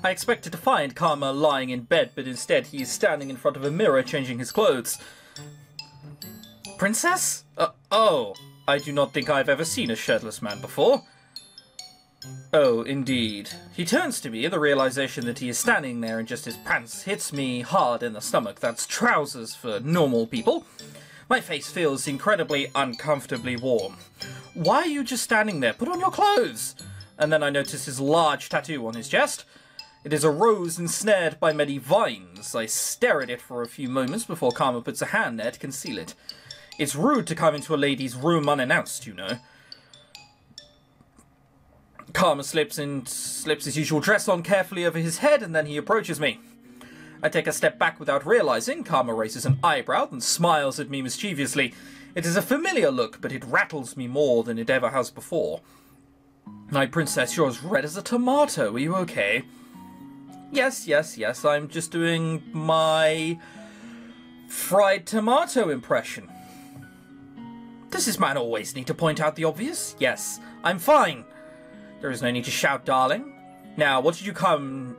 I expected to find Karma lying in bed, but instead he is standing in front of a mirror changing his clothes. Princess? Oh, I do not think I've ever seen a shirtless man before. Oh, indeed. He turns to me, the realization that he is standing there in just his pants hits me hard in the stomach. That's trousers for normal people. My face feels incredibly uncomfortably warm. Why are you just standing there? Put on your clothes! And then I notice his large tattoo on his chest. It is a rose ensnared by many vines. I stare at it for a few moments before Karma puts a hand there to conceal it. It's rude to come into a lady's room unannounced, you know. Karma slips his usual dress on carefully over his head, and then he approaches me. I take a step back without realizing. Karma raises an eyebrow and smiles at me mischievously. It is a familiar look, but it rattles me more than it ever has before. My princess, you're as red as a tomato. Are you okay? Yes, I'm just doing my fried tomato impression. Does this man always need to point out the obvious? Yes, I'm fine. There is no need to shout, darling. Now, what did you come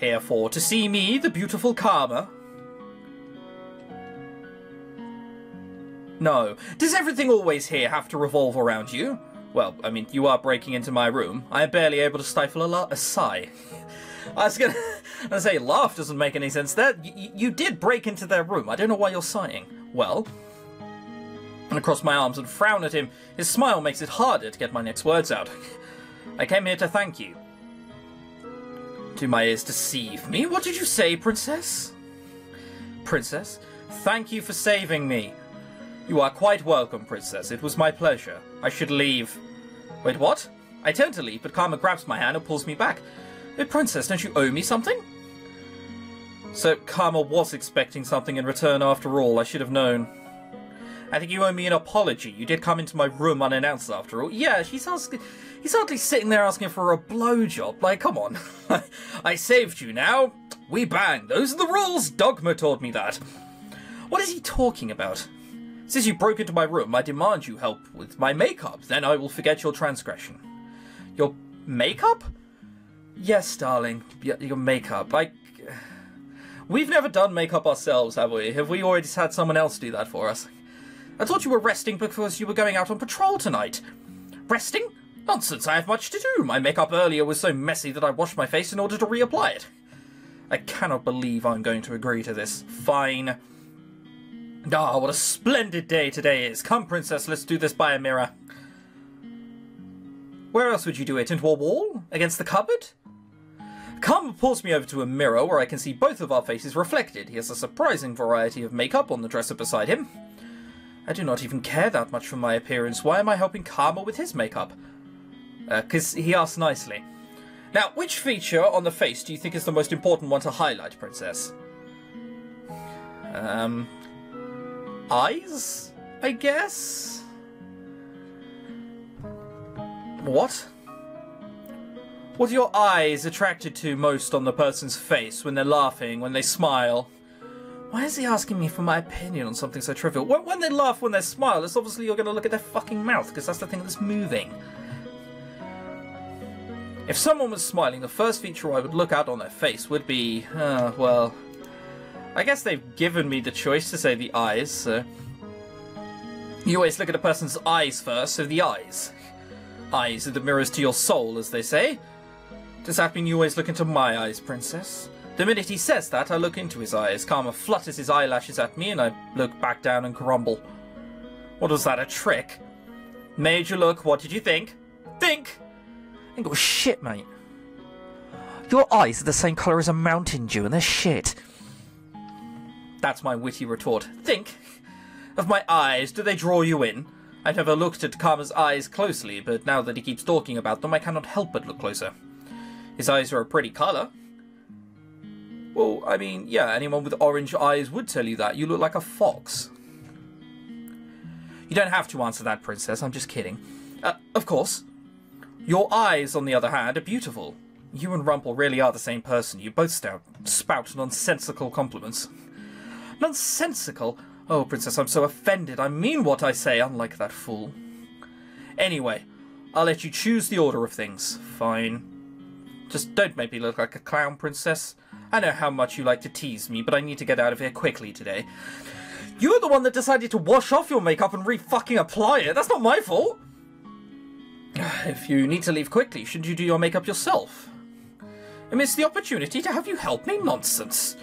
here for? To see me, the beautiful Karma? No. Does everything always here have to revolve around you? Well, I mean, you are breaking into my room. I am barely able to stifle a sigh. I was gonna say, laugh doesn't make any sense there. You did break into their room. I don't know why you're sighing. Well... And I cross my arms and frown at him. His smile makes it harder to get my next words out. I came here to thank you. Do my ears deceive me? What did you say, princess? Princess? Thank you for saving me. You are quite welcome, princess. It was my pleasure. I should leave. Wait, what? I turn to leave, but Karma grabs my hand and pulls me back. Hey, princess, don't you owe me something? So Karma was expecting something in return after all. I should have known. I think you owe me an apology. You did come into my room unannounced after all. Yeah, he's hardly sitting there asking for a blowjob. Like, come on. I saved you now. We bang. Those are the rules. Dogma taught me that. What is he talking about? Since you broke into my room, I demand you help with my makeup. Then I will forget your transgression. Your makeup? Yes, darling. Your makeup. We've never done makeup ourselves, have we? Have we already had someone else do that for us? I thought you were resting because you were going out on patrol tonight. Resting? Nonsense, I have much to do. My makeup earlier was so messy that I washed my face in order to reapply it. I cannot believe I'm going to agree to this. Fine. Ah, what a splendid day today is. Come, princess, let's do this by a mirror. Where else would you do it? Into a wall? Against the cupboard? Karma pulls me over to a mirror where I can see both of our faces reflected. He has a surprising variety of makeup on the dresser beside him. I do not even care that much for my appearance. Why am I helping Karma with his makeup? Because he asked nicely. Now, which feature on the face do you think is the most important one to highlight, princess? Eyes, I guess? What? What are your eyes attracted to most on the person's face when they're laughing, when they smile? Why is he asking me for my opinion on something so trivial? When they laugh, when they smile, it's obviously you're going to look at their fucking mouth, because that's the thing that's moving. If someone was smiling, the first feature I would look at on their face would be, well... I guess they've given me the choice to say the eyes, so... You always look at a person's eyes first, so the eyes. Eyes are the mirrors to your soul, as they say. Does that mean you always look into my eyes, princess? The minute he says that, I look into his eyes. Karma flutters his eyelashes at me, and I look back down and grumble. What was that, a trick? Made you look, what did you think? Think! I ain't got shit, mate. Your eyes are the same colour as a Mountain Dew, and they're shit. That's my witty retort. Think! Of my eyes, do they draw you in? I've never looked at Karma's eyes closely, but now that he keeps talking about them, I cannot help but look closer. His eyes are a pretty colour. Well, I mean, yeah, anyone with orange eyes would tell you that. You look like a fox. You don't have to answer that, princess. I'm just kidding. Of course. Your eyes, on the other hand, are beautiful. You and Rumple really are the same person. You both spout nonsensical compliments. Nonsensical? Oh, princess, I'm so offended. I mean what I say, unlike that fool. Anyway, I'll let you choose the order of things. Fine. Just don't make me look like a clown, Princess. I know how much you like to tease me, but I need to get out of here quickly today. You're the one that decided to wash off your makeup and re-fucking apply it. That's not my fault. If you need to leave quickly, shouldn't you do your makeup yourself? I missed the opportunity to have you help me? Nonsense.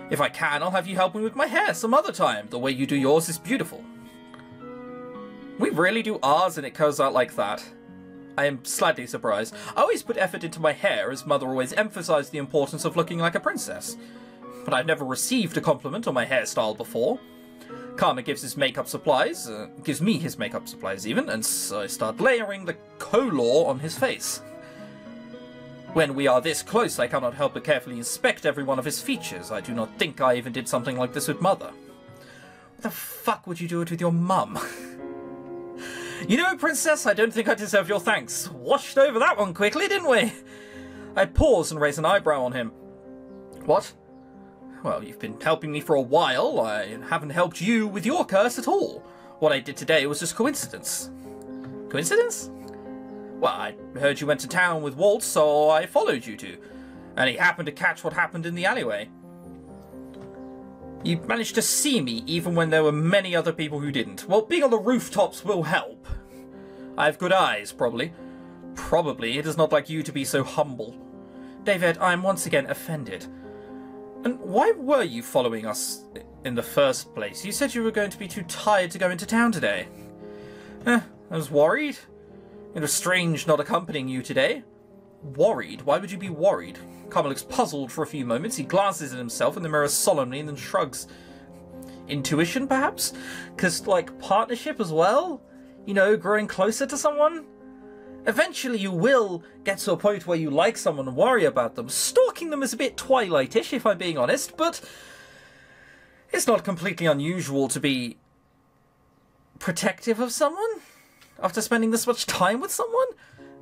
If I can, I'll have you help me with my hair some other time. The way you do yours is beautiful. We really do ours and it goes out like that. I am slightly surprised. I always put effort into my hair, as Mother always emphasized the importance of looking like a princess. But I've never received a compliment on my hairstyle before. Karma gives me his makeup supplies even, and so I start layering the color on his face. When we are this close, I cannot help but carefully inspect every one of his features. I do not think I even did something like this with Mother. What the fuck would you do it with your mum? You know, Princess, I don't think I deserve your thanks. Washed over that one quickly, didn't we? I pause and raise an eyebrow on him. What? Well, you've been helping me for a while. I haven't helped you with your curse at all. What I did today was just coincidence. Coincidence? Well, I heard you went to town with Walt, so I followed you to. And he happened to catch what happened in the alleyway. You managed to see me even when there were many other people who didn't. Well, being on the rooftops will help. I have good eyes, probably. Probably. It is not like you to be so humble. David, I am once again offended. And why were you following us in the first place? You said you were going to be too tired to go into town today. I was worried. It was strange not accompanying you today. Worried? Why would you be worried? Karma looks puzzled for a few moments. He glances at himself in the mirror solemnly and then shrugs. Intuition, perhaps? Because, like, partnership as well? You know, growing closer to someone? Eventually you will get to a point where you like someone and worry about them. Stalking them is a bit Twilight-ish, if I'm being honest, but it's not completely unusual to be protective of someone after spending this much time with someone?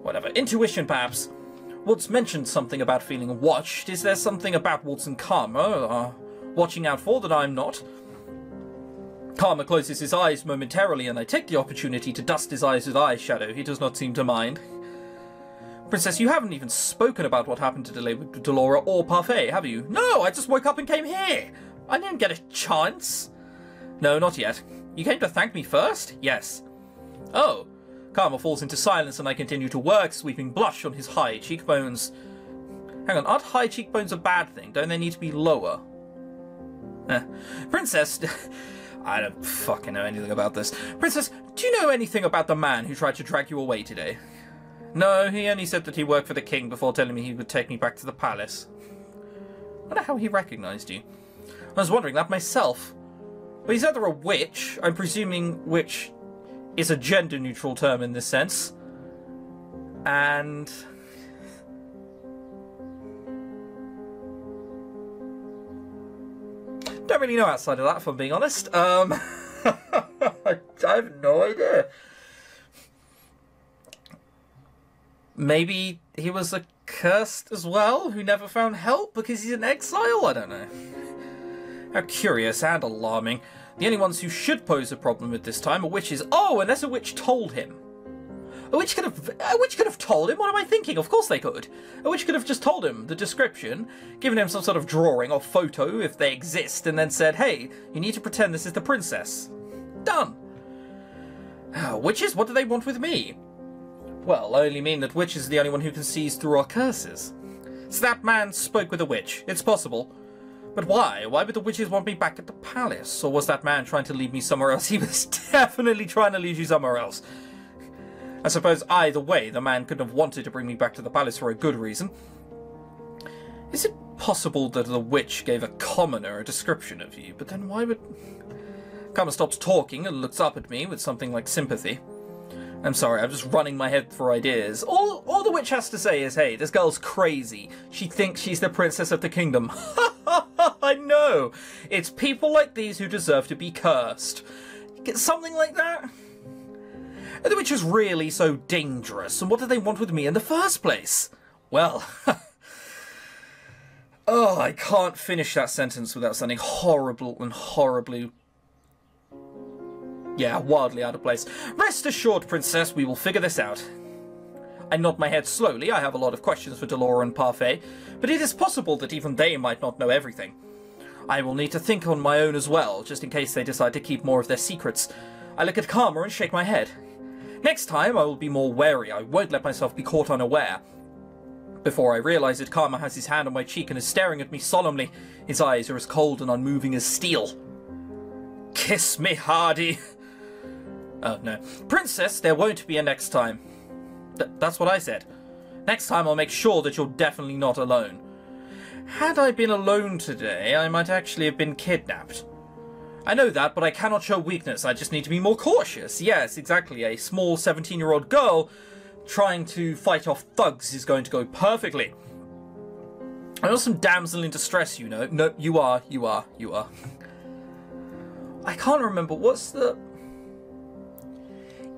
Whatever. Intuition, perhaps. Walt's mentioned something about feeling watched. Is there something about Walt's and Karma watching out for that I'm not? Karma closes his eyes momentarily, and I take the opportunity to dust his eyes with eyeshadow. He does not seem to mind. Princess, you haven't even spoken about what happened to Delora or Parfait, have you? No, I just woke up and came here. I didn't get a chance. No, not yet. You came to thank me first? Yes. Oh. Karma falls into silence and I continue to work, sweeping blush on his high cheekbones. Hang on, aren't high cheekbones a bad thing? Don't they need to be lower? Princess... I don't fucking know anything about this. Princess, do you know anything about the man who tried to drag you away today? No, he only said that he worked for the king before telling me he would take me back to the palace. I wonder how he recognised you. I was wondering that myself. Well, he's either a witch, I'm presuming witch is a gender-neutral term in this sense, and... don't really know outside of that, if I'm being honest. I have no idea. Maybe he was a cursed as well, who never found help because he's in exile? I don't know. How curious and alarming. The only ones who should pose a problem at this time are witches. Oh, unless a witch told him. A witch could have told him? What am I thinking? Of course they could. A witch could have just told him the description, given him some sort of drawing or photo, if they exist, and then said, hey, you need to pretend this is the princess. Done. Witches? What do they want with me? Well, I only mean that witch is the only one who can see through our curses. So that man spoke with a witch. It's possible. But why? Why would the witches want me back at the palace? Or was that man trying to lead me somewhere else? He was definitely trying to lead you somewhere else. I suppose either way, the man couldn't have wanted to bring me back to the palace for a good reason. Is it possible that the witch gave a commoner a description of you? But then why would... Karma stops talking and looks up at me with something like sympathy. I'm sorry, I'm just running my head for ideas. All the witch has to say is, hey, this girl's crazy. She thinks she's the princess of the kingdom. I know. It's people like these who deserve to be cursed. Get something like that? Are the witches really so dangerous? And what did they want with me in the first place? Well... oh, I can't finish that sentence without sounding horrible and horribly... yeah, wildly out of place. Rest assured, Princess, we will figure this out. I nod my head slowly. I have a lot of questions for Delora and Parfait, but it is possible that even they might not know everything. I will need to think on my own as well, just in case they decide to keep more of their secrets. I look at Karma and shake my head. Next time, I will be more wary. I won't let myself be caught unaware. Before I realise it, Karma has his hand on my cheek and is staring at me solemnly. His eyes are as cold and unmoving as steel. Kiss me, Hardy. Oh, no. Princess, there won't be a next time. That's what I said. Next time I'll make sure that you're definitely not alone. Had I been alone today, I might actually have been kidnapped. I know that, but I cannot show weakness. I just need to be more cautious. Yes, exactly. A small 17-year-old girl trying to fight off thugs is going to go perfectly. I know some damsel in distress, you know. No, you are. I can't remember. What's the...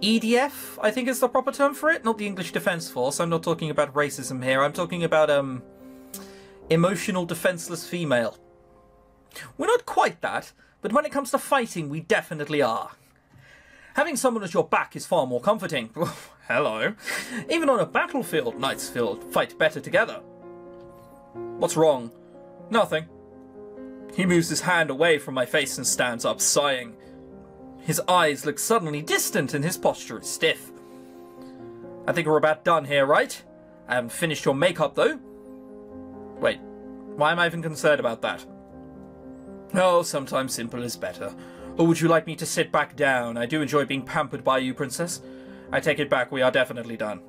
EDF, I think is the proper term for it? Not the English Defence Force. I'm not talking about racism here. I'm talking about, emotional defenceless female. We're not quite that, but when it comes to fighting, we definitely are. Having someone at your back is far more comforting. Hello. Even on a battlefield, knights fight better together. What's wrong? Nothing. He moves his hand away from my face and stands up, sighing. His eyes look suddenly distant and his posture is stiff. I think we're about done here, right? I haven't finished your makeup, though. Wait, why am I even concerned about that? Oh, sometimes simple is better. Or would you like me to sit back down? I do enjoy being pampered by you, Princess. I take it back, we are definitely done.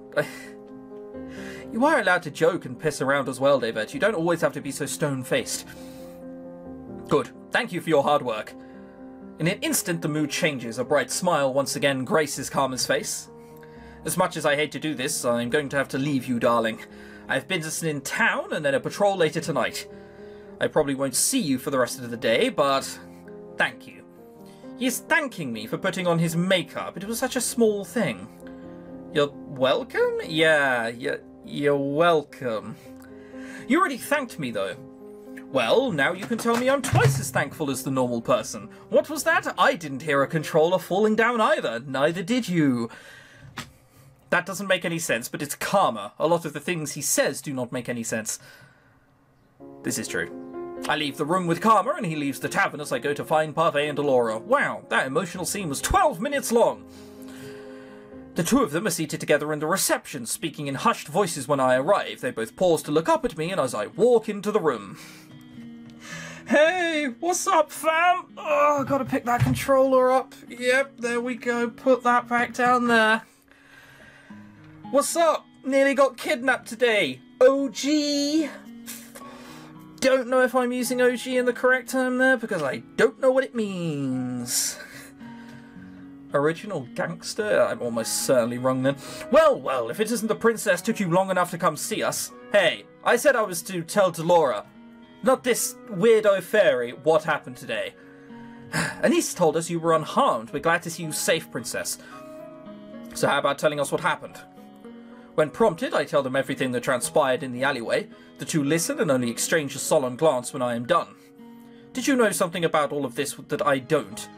You are allowed to joke and piss around as well, David. You don't always have to be so stone-faced. Good. Thank you for your hard work. In an instant, the mood changes. A bright smile once again graces Karma's face. As much as I hate to do this, I'm going to have to leave you, darling. I have business in town and then a patrol later tonight. I probably won't see you for the rest of the day, but thank you. He is thanking me for putting on his makeup. It was such a small thing. You're welcome? Yeah, you're welcome. You already thanked me, though. Well, now you can tell me I'm twice as thankful as the normal person. What was that? I didn't hear a controller falling down either. Neither did you. That doesn't make any sense, but it's Karma. A lot of the things he says do not make any sense. This is true. I leave the room with Karma, and he leaves the tavern as I go to find Parfait and Delora. Wow, that emotional scene was 12 minutes long. The two of them are seated together in the reception, speaking in hushed voices when I arrive. They both pause to look up at me, and as I walk into the room... Hey, what's up, fam? Oh, gotta pick that controller up. Yep, there we go. Put that back down there. What's up? Nearly got kidnapped today. OG. Don't know if I'm using OG in the correct term there, because I don't know what it means. Original gangster? I'm almost certainly wrong then. Well, if it isn't the princess took you long enough to come see us. Hey, I said I was to tell Delora. Not this weirdo fairy what happened today. Anise told us you were unharmed. We're glad to see you safe, Princess. So how about telling us what happened? When prompted, I tell them everything that transpired in the alleyway. The two listen and only exchange a solemn glance when I am done. Did you know something about all of this that I don't?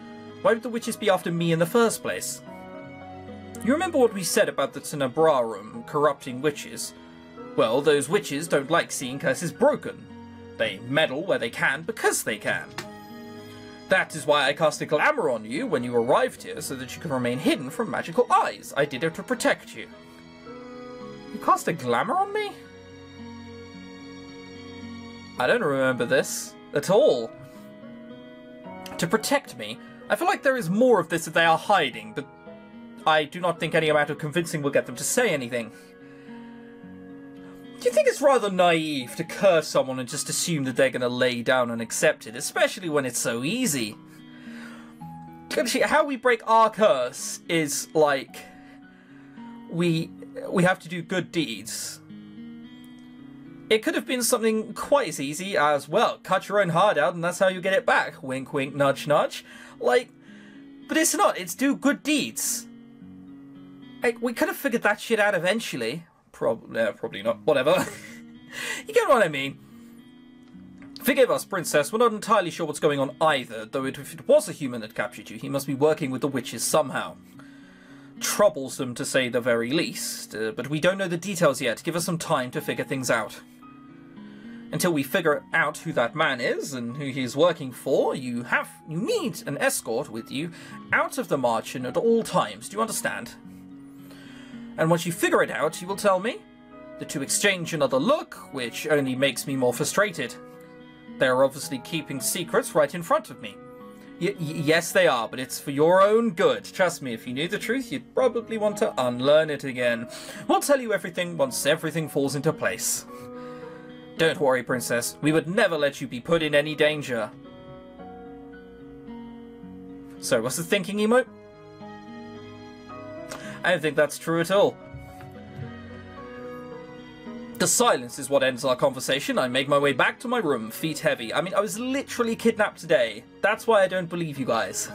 Why would the witches be after me in the first place? You remember what we said about the Cinderella corrupting witches? Well, those witches don't like seeing curses broken. They meddle where they can because they can. That is why I cast a glamour on you when you arrived here, so that you can remain hidden from magical eyes. I did it to protect you. You cast a glamour on me? I don't remember this at all. To protect me? I feel like there is more of this that they are hiding, but I do not think any amount of convincing will get them to say anything. Do you think it's rather naive to curse someone and just assume that they're going to lay down and accept it, especially when it's so easy? Actually, how we break our curse is like we have to do good deeds. It could have been something quite as easy as, well, cut your own heart out and that's how you get it back. Wink, wink, nudge, nudge. Like, but it's not. It's do good deeds. Like, we could have figured that shit out eventually. Probably not. Whatever. You get what I mean. Forgive us, Princess. We're not entirely sure what's going on either, though if it was a human that captured you, he must be working with the witches somehow. troublesome to say the very least, but we don't know the details yet. Give us some time to figure things out. Until we figure out who that man is and who he's working for, you need an escort with you out of the margin at all times. Do you understand? And once you figure it out, you will tell me. The two exchange another look, which only makes me more frustrated. They are obviously keeping secrets right in front of me. Yes, they are, but it's for your own good. Trust me, if you knew the truth, you'd probably want to unlearn it again. We'll tell you everything once everything falls into place. Don't worry, Princess. We would never let you be put in any danger. So, what's the thinking emote? I don't think that's true at all. The silence is what ends our conversation. I make my way back to my room, feet heavy. I mean, I was literally kidnapped today. That's why I don't believe you guys.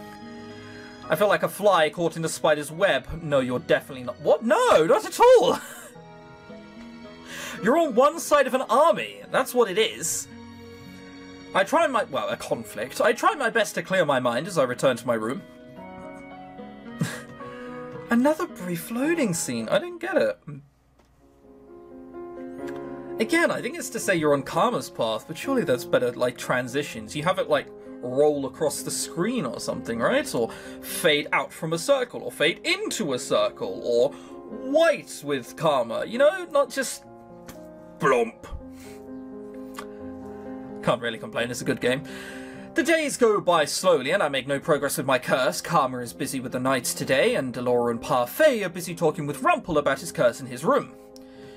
I feel like a fly caught in a spider's web. No, you're definitely not. What? No, not at all! You're on one side of an army. That's what it is. A conflict. I try my best to clear my mind as I return to my room. Another brief loading scene. I didn't get it. Again, I think it's to say you're on Karma's path, but surely that's better, like, transitions. You have it, like, roll across the screen or something, right? Or fade out from a circle, or fade into a circle, or white with Karma, you know? Not just blump. Can't really complain, it's a good game. The days go by slowly, and I make no progress with my curse. Karma is busy with the knights today, and Delora and Parfait are busy talking with Rumpel about his curse in his room.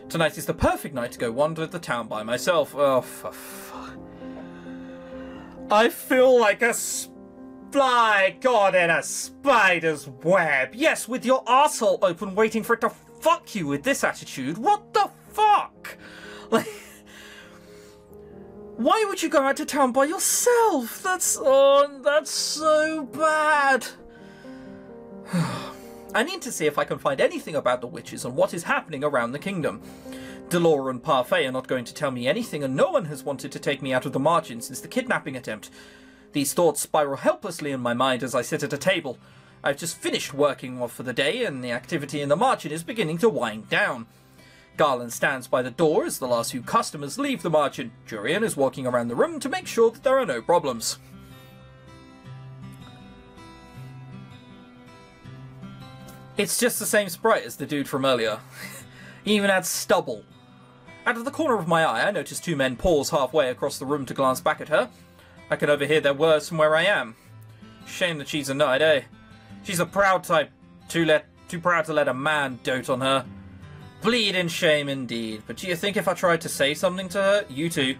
Tonight is the perfect night to go wander the town by myself. Oh, for fuck. I feel like a fly caught in a spider's web. Yes, with your arsehole open waiting for it to fuck you with this attitude. What the fuck? Like, why would you go out to town by yourself? That's so bad. I need to see if I can find anything about the witches and what is happening around the kingdom. Delora and Parfait are not going to tell me anything, and no one has wanted to take me out of the margin since the kidnapping attempt. These thoughts spiral helplessly in my mind as I sit at a table. I've just finished working off for the day, and the activity in the margin is beginning to wind down. Garland stands by the door as the last few customers leave the margin. Jurian is walking around the room to make sure that there are no problems. It's just the same sprite as the dude from earlier. He even had stubble. Out of the corner of my eye, I notice two men pause halfway across the room to glance back at her. I can overhear their words from where I am. Shame that she's a knight, eh? She's a proud type, too proud to let a man dote on her. Bleed in shame indeed, but do you think if I tried to say something to her, you too?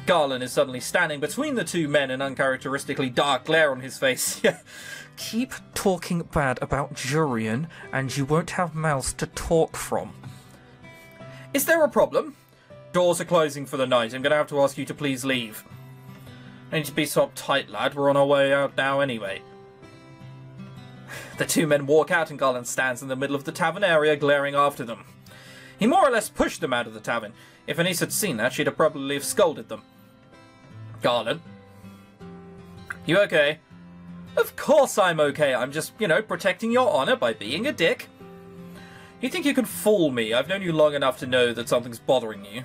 Garland is suddenly standing between the two men, an uncharacteristically dark glare on his face. Keep talking bad about Jurian, and you won't have mouths to talk from. Is there a problem? Doors are closing for the night. I'm going to have to ask you to please leave. I need to be so uptight, lad. We're on our way out now anyway. The two men walk out and Garland stands in the middle of the tavern area, glaring after them. He more or less pushed them out of the tavern. If Anise had seen that, she'd have probably scolded them. Garland? You okay? Of course I'm okay. I'm just, protecting your honor by being a dick. You think you can fool me? I've known you long enough to know that something's bothering you.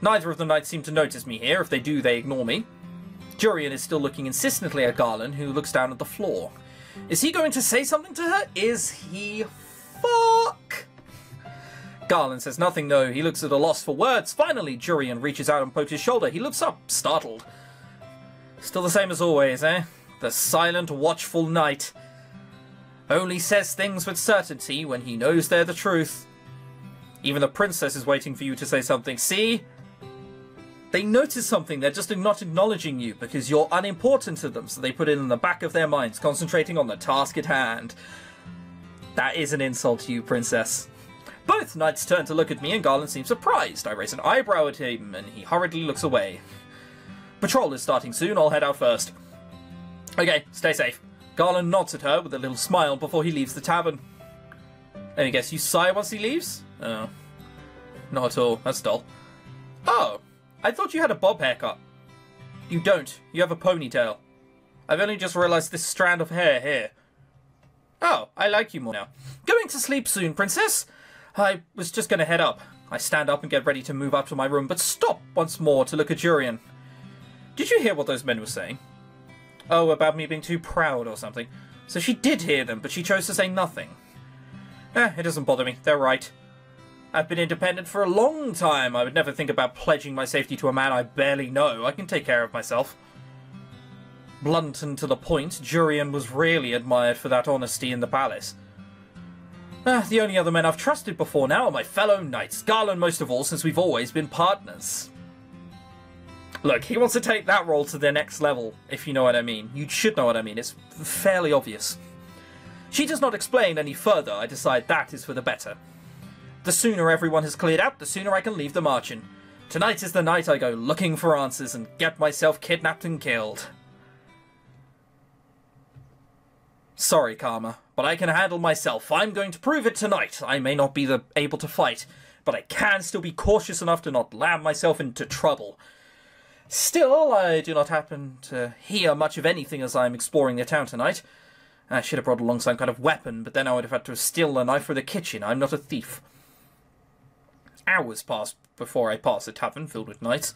Neither of the knights seem to notice me here. If they do, they ignore me. Jurian is still looking insistently at Garland, who looks down at the floor. Is he going to say something to her? Is he? Fuck! Garland says nothing, no. He looks at a loss for words. Finally, Jurian reaches out and pokes his shoulder. He looks up, startled. Still the same as always, eh? The silent, watchful knight. Only says things with certainty when he knows they're the truth. Even the princess is waiting for you to say something. See? They notice something, they're just not acknowledging you because you're unimportant to them, so they put it in the back of their minds, concentrating on the task at hand. That is an insult to you, princess. Both knights turn to look at me and Garland seems surprised. I raise an eyebrow at him and he hurriedly looks away. Patrol is starting soon, I'll head out first. Okay, stay safe. Garland nods at her with a little smile before he leaves the tavern. Let me guess, you sigh once he leaves? Oh. Not at all, that's dull. Oh, I thought you had a bob haircut. You don't, you have a ponytail. I've only just realised this strand of hair here. Oh, I like you more now. Going to sleep soon, princess? I was just going to head up. I stand up and get ready to move up to my room, but stop once more to look at Jurian. Did you hear what those men were saying? Oh, about me being too proud or something. So she did hear them, but she chose to say nothing. It doesn't bother me. They're right. I've been independent for a long time. I would never think about pledging my safety to a man I barely know. I can take care of myself. Blunt and to the point, Jurian was really admired for that honesty in the palace. The only other men I've trusted before now are my fellow knights, Garland most of all, since we've always been partners. Look, he wants to take that role to the next level, if you know what I mean. You should know what I mean, it's fairly obvious. She does not explain any further. I decide that is for the better. The sooner everyone has cleared out, the sooner I can leave the margin. Tonight is the night I go looking for answers and get myself kidnapped and killed. Sorry, Karma, but I can handle myself. I'm going to prove it tonight. I may not be able to fight, but I can still be cautious enough to not land myself into trouble. Still, I do not happen to hear much of anything as I'm exploring the town tonight. I should have brought along some kind of weapon, but then I would have had to steal a knife from the kitchen. I'm not a thief. Hours pass before I pass a tavern filled with knights.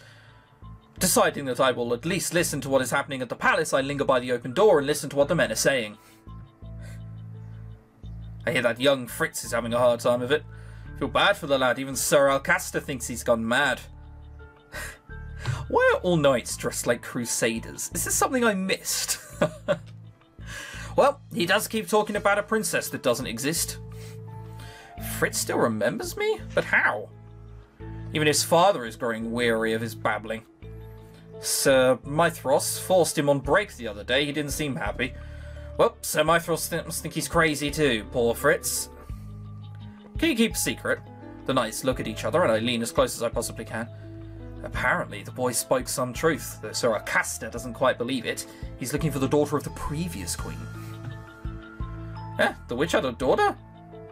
Deciding that I will at least listen to what is happening at the palace, I linger by the open door and listen to what the men are saying. I hear that young Fritz is having a hard time of it. Feel bad for the lad, even Sir Alcaster thinks he's gone mad. Why are all knights dressed like crusaders? Is this something I missed? Well, he does keep talking about a princess that doesn't exist. Fritz still remembers me? But how? Even his father is growing weary of his babbling. Sir Mithros forced him on break the other day. He didn't seem happy. Well, Sir Mithros must think he's crazy too, poor Fritz. Can you keep a secret? The knights look at each other and I lean as close as I possibly can. Apparently, the boy spoke some truth, though Sir Alcaster doesn't quite believe it. He's looking for the daughter of the previous queen. The witch had a daughter?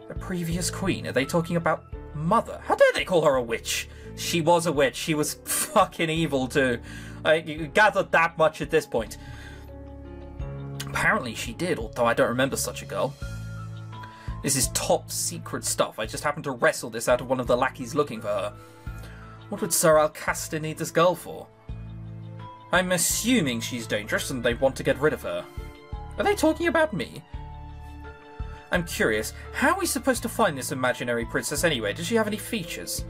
The previous queen? Are they talking about mother? How dare they call her a witch? She was a witch. She was fucking evil too. You gathered that much at this point. Apparently she did, although I don't remember such a girl. This is top secret stuff. I just happened to wrestle this out of one of the lackeys looking for her. What would Sir Alcaster need this girl for? I'm assuming she's dangerous and they want to get rid of her. Are they talking about me? I'm curious, how are we supposed to find this imaginary princess anyway? Does she have any features?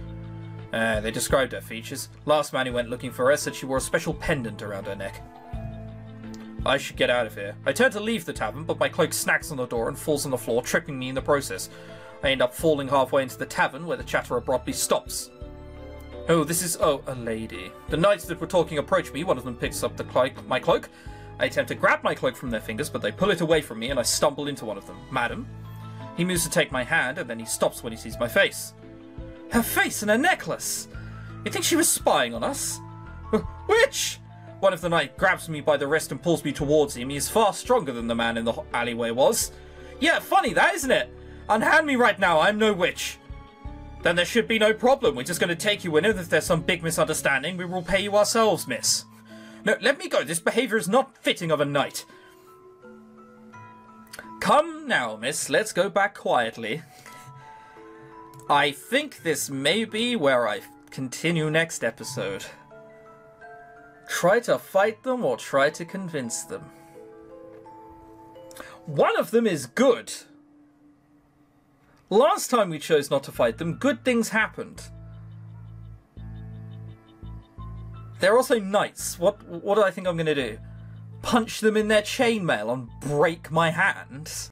They described her features. Last man who went looking for her said she wore a special pendant around her neck. I should get out of here. I turn to leave the tavern, but my cloak snags on the door and falls on the floor, tripping me in the process. I end up falling halfway into the tavern, where the chatter abruptly stops. Oh, this is... oh, a lady. The knights that were talking approach me. One of them picks up my cloak. I attempt to grab my cloak from their fingers, but they pull it away from me, and I stumble into one of them. Madam? He moves to take my hand, and then he stops when he sees my face. Her face and her necklace! You think she was spying on us? Witch! One of the knights grabs me by the wrist and pulls me towards him. He is far stronger than the man in the alleyway was. Yeah, funny that, isn't it? Unhand me right now, I'm no witch. Then there should be no problem. We're just going to take you in, and if there's some big misunderstanding, we will pay you ourselves, miss. No, let me go. This behaviour is not fitting of a knight. Come now, miss. Let's go back quietly. I think this may be where I continue next episode. Try to fight them or try to convince them. One of them is good. Last time we chose not to fight them, good things happened. They're also knights. What do I think I'm going to do? Punch them in their chainmail and break my hand?